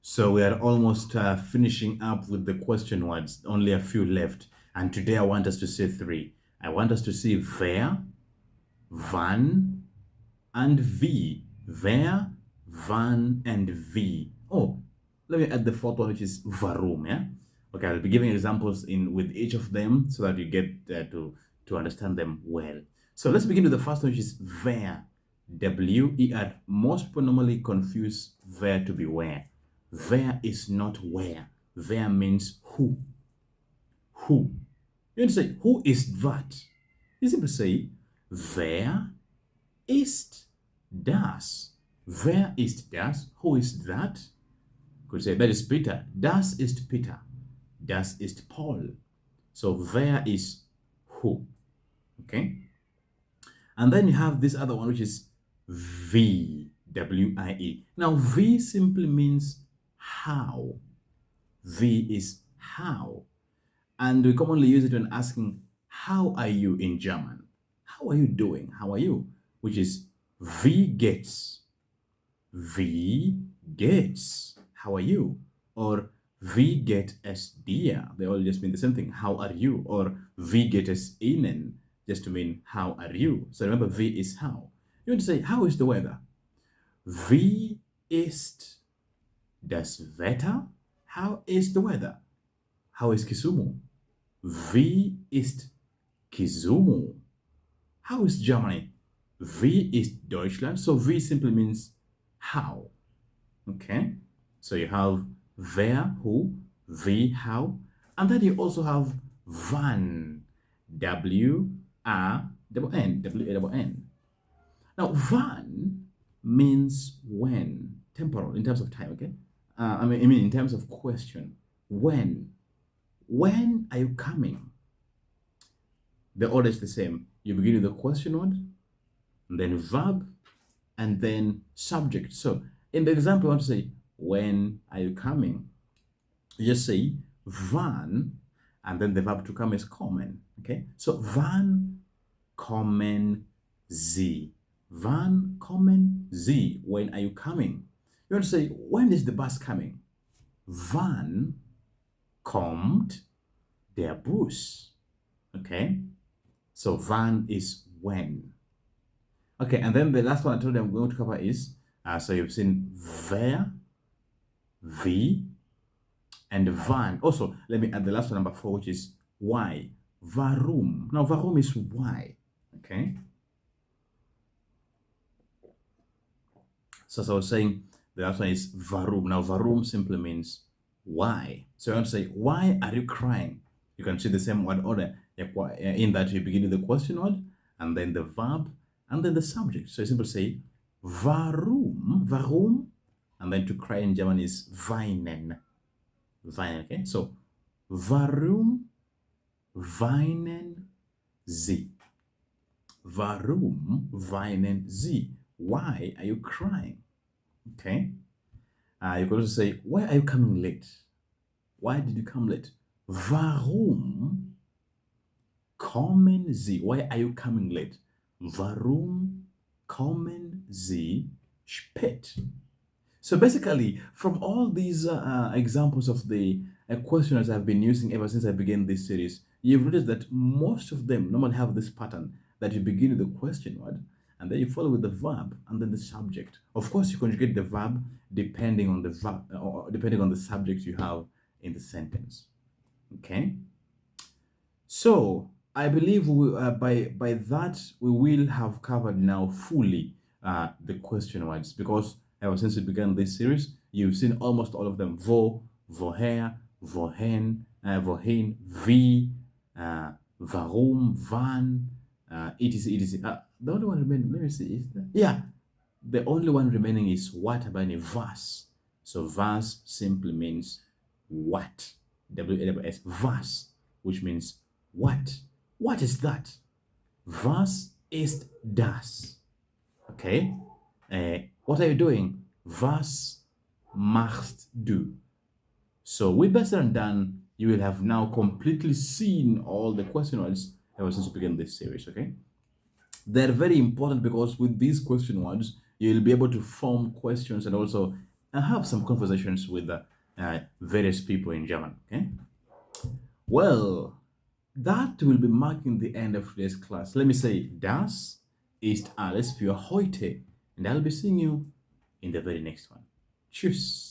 So we are almost finishing up with the question words, only a few left. And today I want us to say three. I want us to see wer, wann, and wie. Wer, wann, and wie. Oh, let me add the fourth one, which is warum. Yeah. Okay, I'll be giving examples in with each of them so that you get to understand them well. So let's begin with the first one, which is wer. W-E-R. Most people normally confuse wer to be where. Where is not where. Where means who. Who. You want to say, who is that? You simply say, wer ist das? Wer ist das? Who is that? You could say, that is Peter. Das ist Peter. Das ist Paul. So, wer is who. Okay? And then you have this other one, which is wie. W-I-E. Now, wie simply means how. Wie is how. And we commonly use it when asking, how are you in German? How are you doing? How are you? Which is, wie geht's? Wie geht's? How are you? Or, wie geht es dir? They all just mean the same thing. How are you? Or, wie geht es Ihnen? Just to mean, how are you? So remember, wie is how. You want to say, how is the weather? Wie ist das Wetter? How is the weather? How is Kisumu? Wie ist Kisumu? How is Germany? Wie ist Deutschland? So wie simply means how. Okay? So you have wer, who, wie, how, and then you also have wann. W-A-N, W-A-N. Now, wann means when, temporal, in terms of time, okay? I mean, in terms of question. When? When are you coming? The order is the same. You begin with the question word, and then verb, and then subject. So, in the example, I want to say, when are you coming? You just say, wann, and then the verb to come is kommen, okay? So, wann kommen Sie? Wann kommen Sie? When are you coming? You want to say, when is the bus coming? Wann kommt der Bus? Okay? So wann is when. Okay, and then the last one I told you I'm going to cover is, so you've seen wer, wie, and wann. Also, let me add the last one, number 4, which is why. Warum. Now, warum is why. Okay? So as I was saying, the last one is warum. Now, warum simply means why. So I want to say, why are you crying? You can see the same word order in that you begin with the question word, and then the verb, and then the subject. So you simply say, warum, warum, and then to cry in German is weinen. Weinen, okay? So, warum weinen Sie? Warum weinen Sie? Why are you crying? Okay. You could also say, why are you coming late? Why did you come late? Warum kommen Sie? Why are you coming late? Warum kommen Sie spät? So basically, from all these examples of the questionnaires I've been using ever since I began this series, you've noticed that most of them normally have this pattern that you begin with the question word, and then you follow with the verb and then the subject. Of course, you conjugate the verb depending on the verb or depending on the subject you have in the sentence. Okay. So I believe by that we will have covered now fully the question words, because ever since we began this series, you've seen almost all of them: wo, woher, wohin, wohin, wie, warum, wann, etc. etc. The only one remaining, let me see, is that? Yeah, the only one remaining is what about was. So was simply means what. W-A-S, was, which means what. What is that? Was ist das? Okay. What are you doing? Was machst du? So with that said and done, you will have now completely seen all the question words ever since we began this series, okay? They're very important because with these question words, you'll be able to form questions and also I have some conversations with various people in German. Okay. Well, that will be marking the end of today's class. Let me say, das ist alles für heute. And I'll be seeing you in the very next one. Tschüss.